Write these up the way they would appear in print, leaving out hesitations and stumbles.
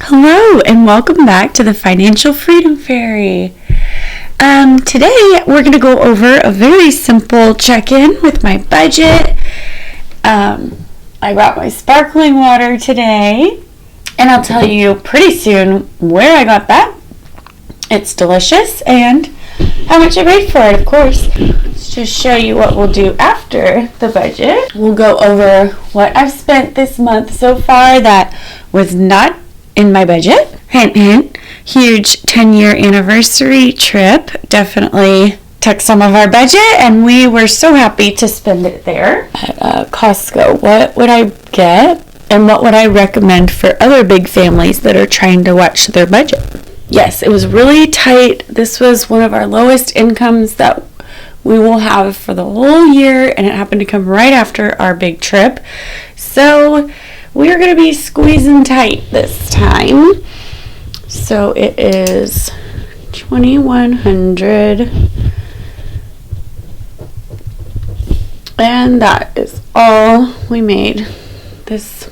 Hello and welcome back to the Financial Freedom Fairy. Today we're going to go over a very simple check-in with my budget. I got my sparkling water today and I'll tell you pretty soon where I got that. It's delicious and how much I paid for it, of course. Let's just show you what we'll do after the budget. We'll go over what I've spent this month so far that was not in my budget. Hint, hint. Huge 10-year anniversary trip. Definitely took some of our budget, and we were so happy to spend it there at Costco. What would I get, and what would I recommend for other big families that are trying to watch their budget? Yes, it was really tight. This was one of our lowest incomes that we will have for the whole year, and it happened to come right after our big trip. So we're going to be squeezing tight this time. So it is $2,100. And that is all we made this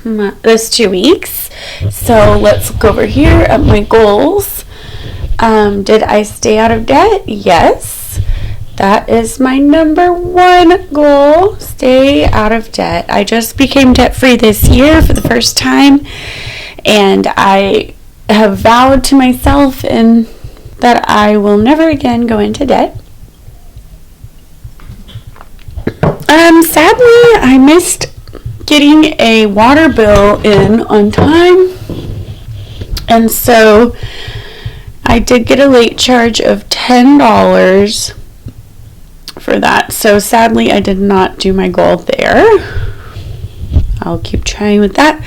2 weeks. So let's go over here at my goals. Did I stay out of debt? Yes. That is my number one goal, stay out of debt. I just became debt-free this year for the first time, and I have vowed to myself that I will never again go into debt. Sadly, I missed getting a water bill in on time, and so I did get a late charge of $10 for that. So sadly, I did not do my goal there. I'll keep trying with that.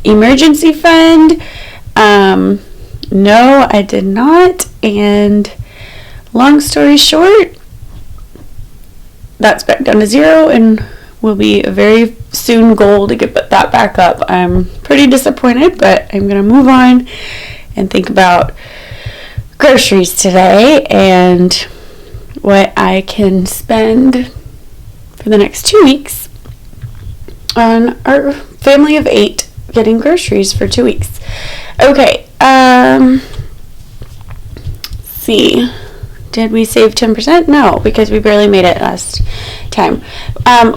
Emergency fund. No, I did not. And long story short, that's back down to zero and will be a very soon goal to get that back up. I'm pretty disappointed, but I'm going to move on and think about groceries today and what I can spend for the next 2 weeks on our family of 8 getting groceries for 2 weeks. Okay, let's see. Did we save 10%? No, because we barely made it last time.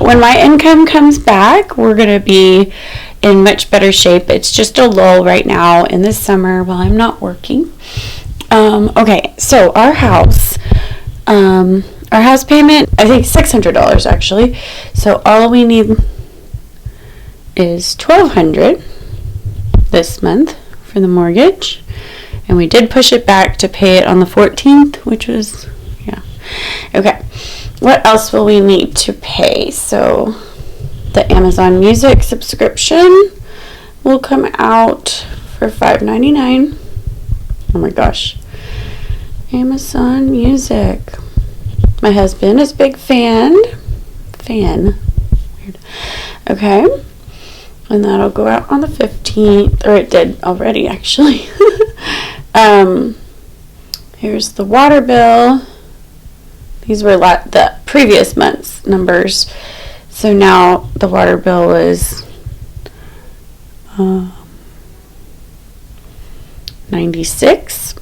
When my income comes back, we're going to be in much better shape. It's just a lull right now in the summer while I'm not working. Okay, so our house payment, I think $600 actually. So all we need is $1,200 this month for the mortgage. And we did push it back to pay it on the 14th, which was, yeah. Okay, what else will we need to pay? So the Amazon Music subscription will come out for $5.99. Oh my gosh. Amazon Music. My husband is a big fan. Weird. Okay. And that'll go out on the 15th. Or it did already, actually. Here's the water bill. These were the previous month's numbers. So now the water bill is $96.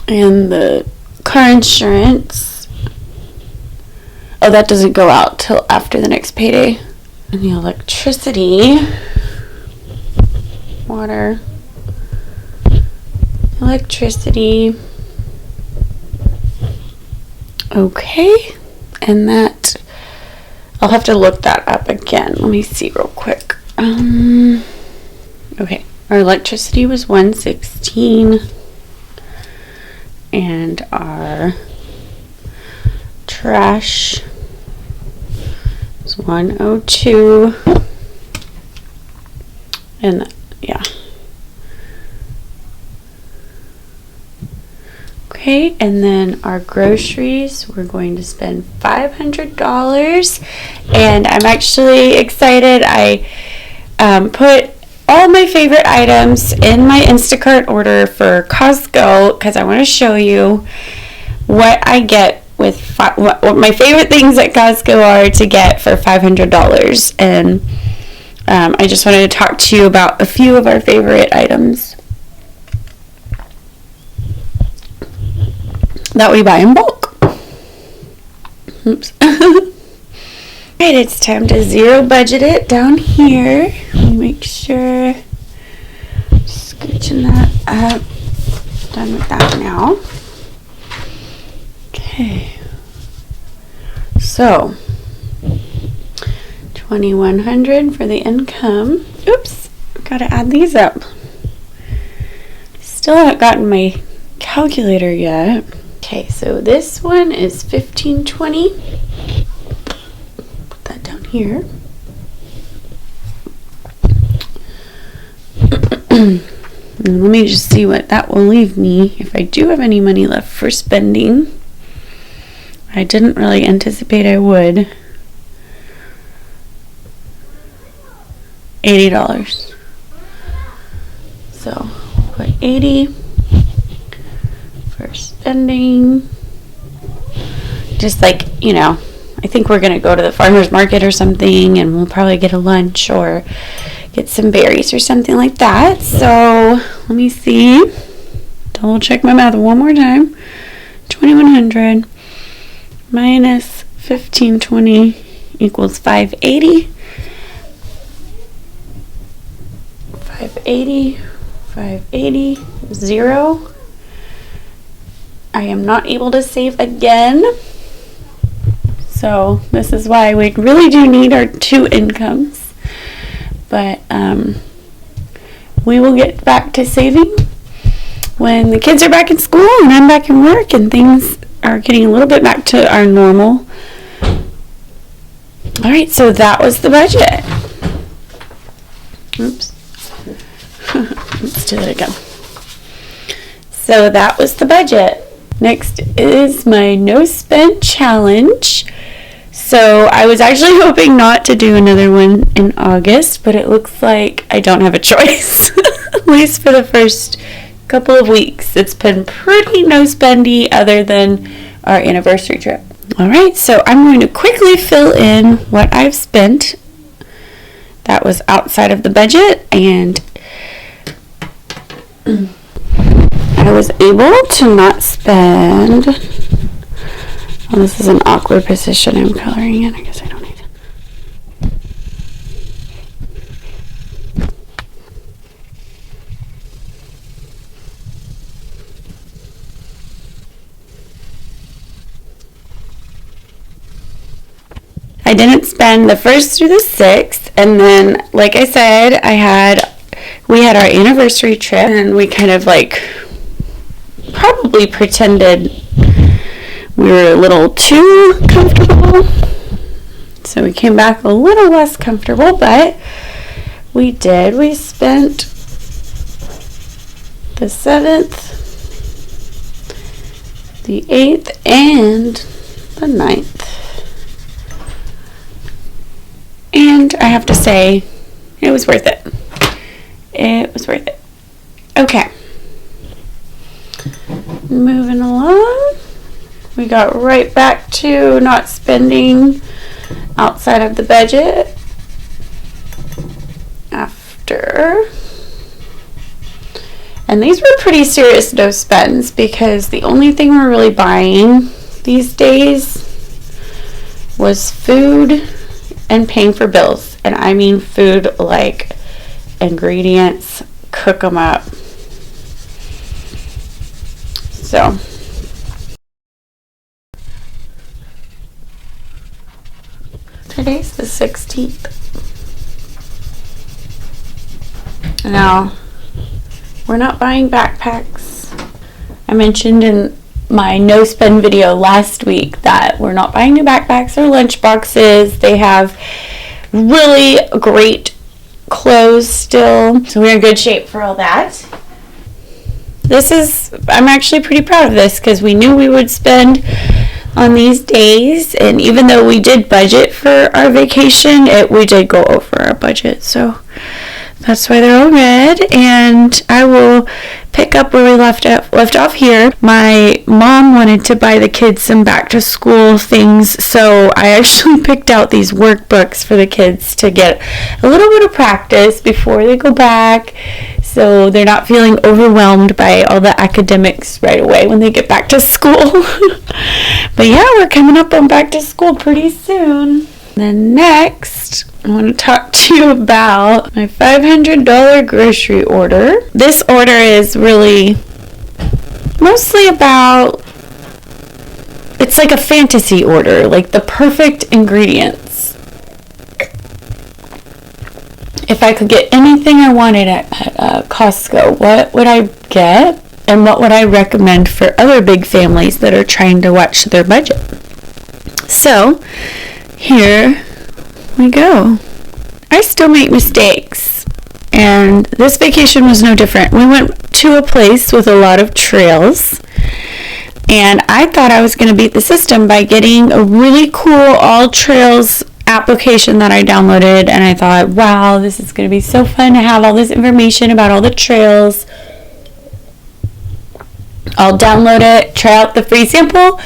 And the car insurance, that doesn't go out till after the next payday. And the electricity, water, electricity. Okay, and that, I'll have to look that up again. Let me see real quick. Okay, our electricity was $116. And our trash is $102. And yeah. Okay, and then our groceries, we're going to spend $500. And I'm actually excited. I put all my favorite items in my Instacart order for Costco because I want to show you what I get with what my favorite things at Costco are to get for $500. And I just wanted to talk to you about a few of our favorite items that we buy in bulk. Oops. Alright, it's time to zero budget it down here. Let me make sure. Scooching that up. Done with that now. Okay. So, $2,100 for the income. Oops, gotta add these up. Still haven't gotten my calculator yet. Okay, so this one is $1,520. Put that down here. And let me just see what that will leave me if I do have any money left for spending. I didn't really anticipate I would. $80. So put 80 for spending. Just like, you know, I think we're gonna go to the farmer's market or something, and we'll probably get a lunch or get some berries or something like that. So let me see. Double check my math one more time. 2,100 minus 1,520 equals 580. 580, 580, 0. I am not able to save again. So this is why we really do need our two incomes. But we will get back to saving when the kids are back in school and I'm back in work and things are getting a little bit back to our normal. Alright, so that was the budget. Oops. Let's do that again. So that was the budget. Next is my no spend challenge. So I was actually hoping not to do another one in August, but it looks like I don't have a choice. At least for the first couple of weeks. It's been pretty no spendy other than our anniversary trip. Alright, so I'm going to quickly fill in what I've spent that was outside of the budget, and I was able to not spend. Oh, this is an awkward position I'm coloring in. I guess I don't need it. I didn't spend the 1st through the 6th, and then, like I said, we had our anniversary trip, and we kind of like probably pretended we were a little too comfortable, so we came back a little less comfortable, but we did. We spent the 7th, the 8th, and the 9th. And I have to say, it was worth it. It was worth it. Okay. Moving along. We got right back to not spending outside of the budget after. And these were pretty serious no spends because the only thing we're really buying these days was food and paying for bills. And I mean food like ingredients, cook them up. So today's the 16th. Now, we're not buying backpacks. I mentioned in my no spend video last week that we're not buying new backpacks or lunch boxes. They have really great clothes still, so we're in good shape for all that. I'm actually pretty proud of this because we knew we would spend on these days, and even though we did budget for our vacation, we did go over our budget, so that's why they're all red. And I will pick pick up where we left off here. My mom wanted to buy the kids some back to school things, so I actually picked out these workbooks for the kids to get a little bit of practice before they go back, so they're not feeling overwhelmed by all the academics right away when they get back to school. But yeah, we're coming up on back to school pretty soon. Then next, I want to talk to you about my $500 grocery order. This order is really mostly about, it's like a fantasy order, like the perfect ingredients. If I could get anything I wanted at Costco, what would I get? And what would I recommend for other big families that are trying to watch their budget? So, here we go. I still make mistakes, and this vacation was no different. We went to a place with a lot of trails, and I thought I was going to beat the system by getting a really cool all trails application that I downloaded, and I thought, wow, this is going to be so fun to have all this information about all the trails. I'll download it, try out the free sample,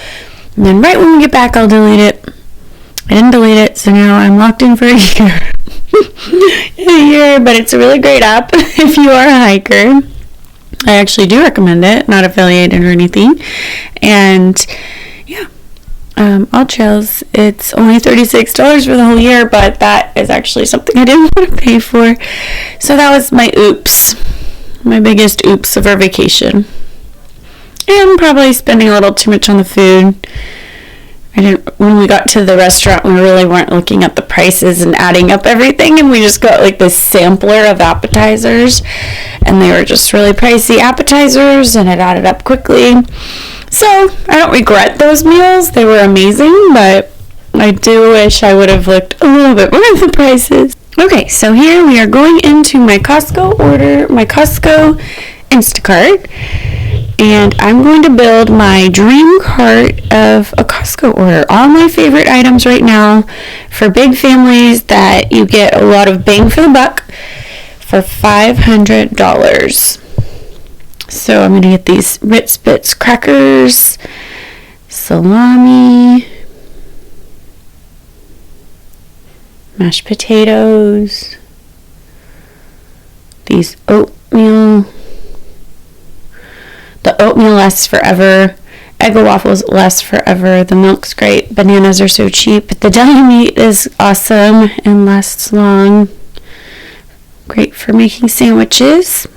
and then right when we get back, I'll delete it. I didn't delete it, so now I'm locked in for a year. But it's a really great app if you are a hiker. I actually do recommend it, not affiliated or anything. And yeah, all trails. It's only $36 for the whole year, but that is actually something I didn't want to pay for. So that was my oops, my biggest oops of our vacation. And probably spending a little too much on the food. When we got to the restaurant, we really weren't looking at the prices and adding up everything, and we just got like this sampler of appetizers, and they were just really pricey appetizers, and it added up quickly. So I don't regret those meals. They were amazing, but I do wish I would have looked a little bit more at the prices. Okay, so here we are going into my Costco order, my Costco Instacart. And I'm going to build my dream cart of a Costco order. All my favorite items right now for big families that you get a lot of bang for the buck for $500. So I'm going to get these Ritz Bits crackers, salami, mashed potatoes, these oatmeal. The oatmeal lasts forever. Eggo waffles last forever. The milk's great. Bananas are so cheap. The deli meat is awesome and lasts long. Great for making sandwiches.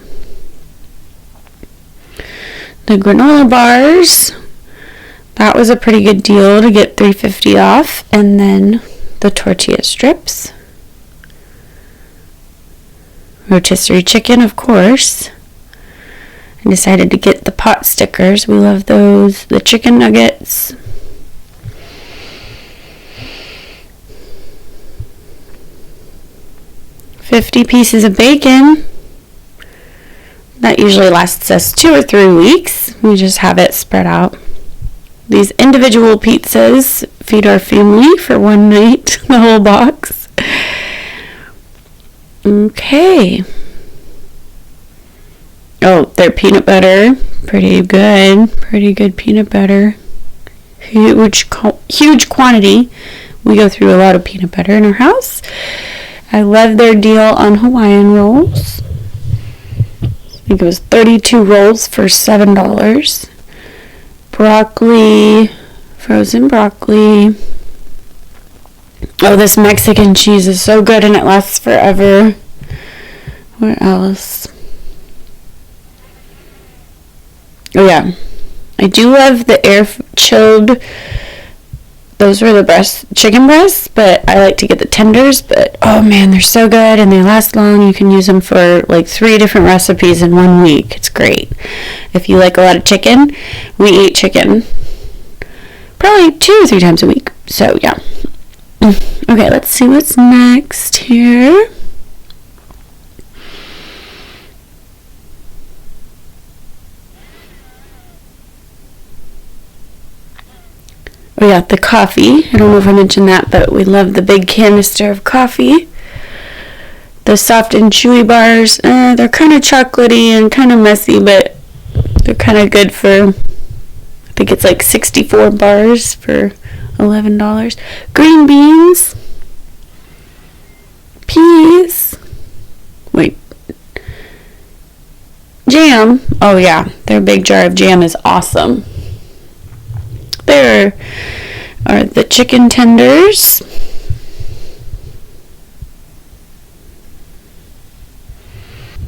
The granola bars. That was a pretty good deal to get $3.50 off. And then the tortilla strips. Rotisserie chicken, of course. I decided to get the pot stickers. We love those. The chicken nuggets. $50 pieces of bacon. That usually lasts us 2 or 3 weeks. We just have it spread out. These individual pizzas feed our family for one night. The whole box. Okay. Oh, their peanut butter, pretty good peanut butter, huge quantity. We go through a lot of peanut butter in our house. I love their deal on Hawaiian rolls. I think it was 32 rolls for $7. Broccoli, frozen broccoli. Oh, this Mexican cheese is so good and it lasts forever. What else? Oh yeah, I do love the air chilled. Those were the chicken breasts, but I like to get the tenders. But oh man, they're so good and they last long. You can use them for like 3 different recipes in 1 week. It's great. If you like a lot of chicken, we eat chicken probably 2 or 3 times a week. So yeah. Okay, let's see what's next here. Oh yeah, the coffee. I don't know if I mentioned that, but we love the big canister of coffee. The soft and chewy bars, they're kind of chocolatey and kind of messy, but They're kind of good for, I think it's like 64 bars for $11. Green beans. Peas. Wait. Jam. Oh yeah, their big jar of jam is awesome. There are the chicken tenders.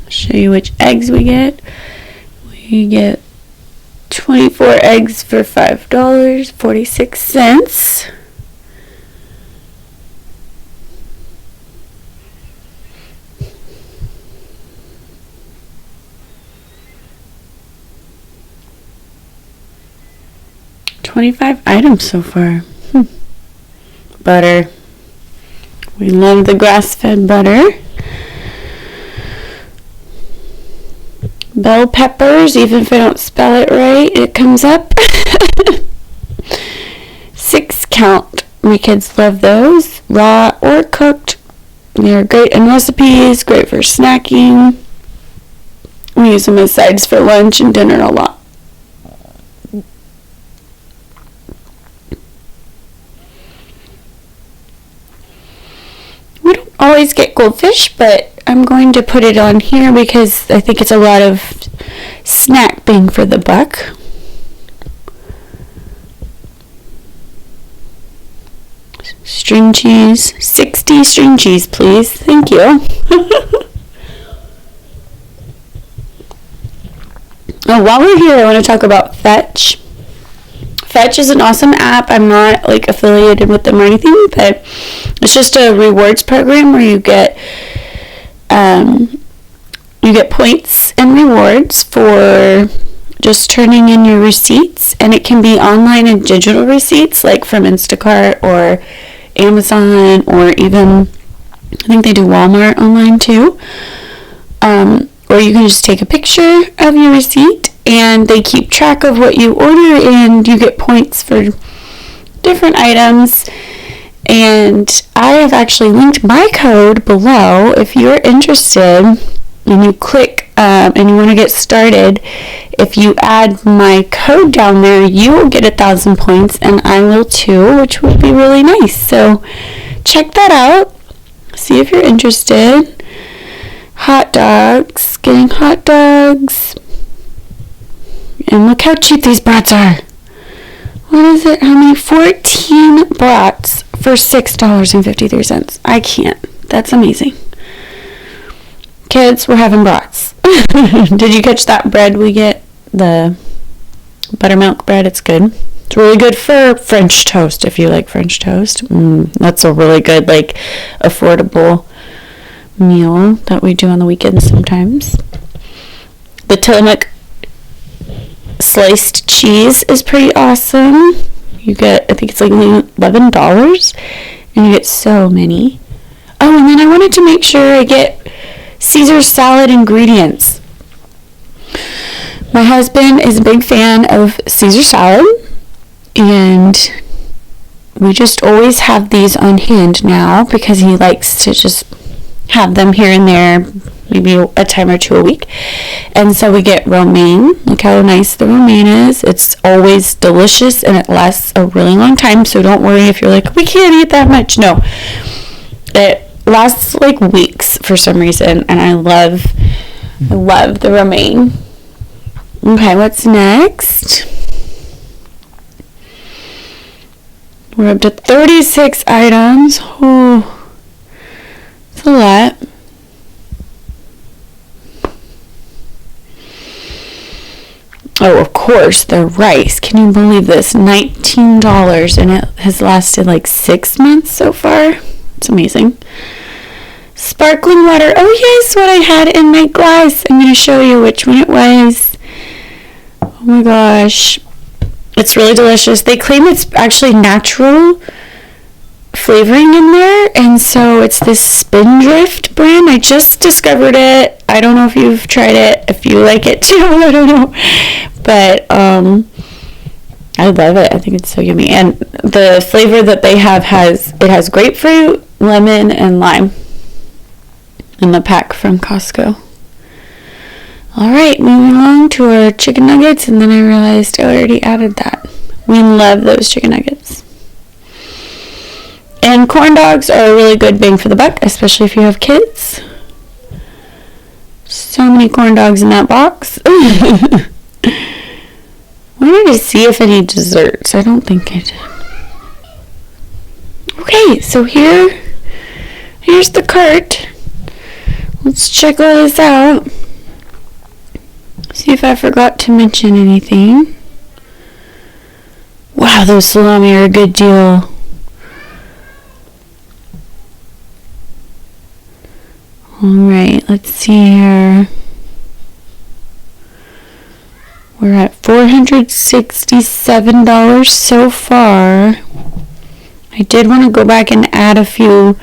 Show you which eggs we get. We get 24 eggs for $5.46. $25 items so far. Butter. We love the grass-fed butter. Bell peppers, even if I don't spell it right, it comes up. 6 count. My kids love those, raw or cooked. They're great in recipes, great for snacking. We use them as sides for lunch and dinner a lot. We don't always get goldfish, but I'm going to put it on here because I think it's a lot of snack bang for the buck. String cheese. 60 string cheese, please. Thank you. Oh, while we're here, I want to talk about Fetch. Fetch is an awesome app. I'm not like affiliated with them or anything, but it's just a rewards program where you get points and rewards for just turning in your receipts, and it can be online and digital receipts like from Instacart or Amazon, or even I think they do Walmart online too. Or you can just take a picture of your receipt and they keep track of what you order and you get points for different items. And I have actually linked my code below if you're interested and you click and you want to get started. If you add my code down there, you will get 1,000 points and I will too, which would be really nice. So check that out. See if you're interested. Hot dogs. Getting hot dogs. And look how cheap these brats are. What is it? How many? 14 brats for $6.53. I can't. That's amazing. Kids, we're having brats. Did you catch that bread we get? The buttermilk bread. It's good. It's really good for French toast if you like French toast. That's a really good, like, affordable meal that we do on the weekends sometimes. The Tillamook sliced cheese is pretty awesome. You get, I think it's like $11 and you get so many. Oh, and then I wanted to make sure I get Caesar salad ingredients. My husband is a big fan of Caesar salad, and we just always have these on hand now because he likes to just have them here and there, maybe a time or two a week. And so we get romaine. Look how nice the romaine is. It's always delicious and it lasts a really long time, so don't worry if you're like, we can't eat that much. No, it lasts like weeks for some reason, and I love the romaine. Okay, what's next? We're up to 36 items. Oh, it's a lot. Oh, of course, the rice. Can you believe this? $19, and it has lasted like 6 months so far. It's amazing. Sparkling water. Oh, yes, what I had in my glass. I'm going to show you which one it was. Oh my gosh. It's really delicious. They claim it's actually natural flavoring in there, and so it's this Spindrift brand. I just discovered it. I don't know if you've tried it, if you like it too. I don't know. But I love it. I think it's so yummy. And the flavor that they have has grapefruit, lemon, and lime in the pack from Costco. Alright, moving along to our chicken nuggets, and then I realized I already added that. We love those chicken nuggets. And corn dogs are a really good bang for the buck, especially if you have kids. So many corn dogs in that box. I wanted to see if any desserts. I don't think I did. Okay, so here's the cart. Let's check all this out. See if I forgot to mention anything. Wow, those salami are a good deal. Alright, let's see here. We're at $467 so far. I did want to go back and add a few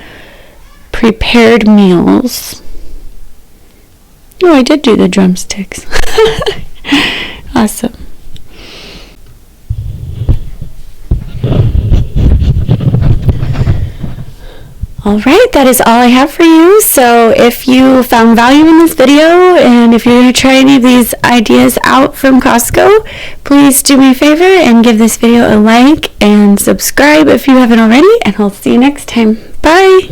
prepared meals. Oh, I did do the drumsticks. Awesome. Alright, that is all I have for you. So if you found value in this video and if you're going to try any of these ideas out from Costco, please do me a favor and give this video a like and subscribe if you haven't already, and I'll see you next time. Bye!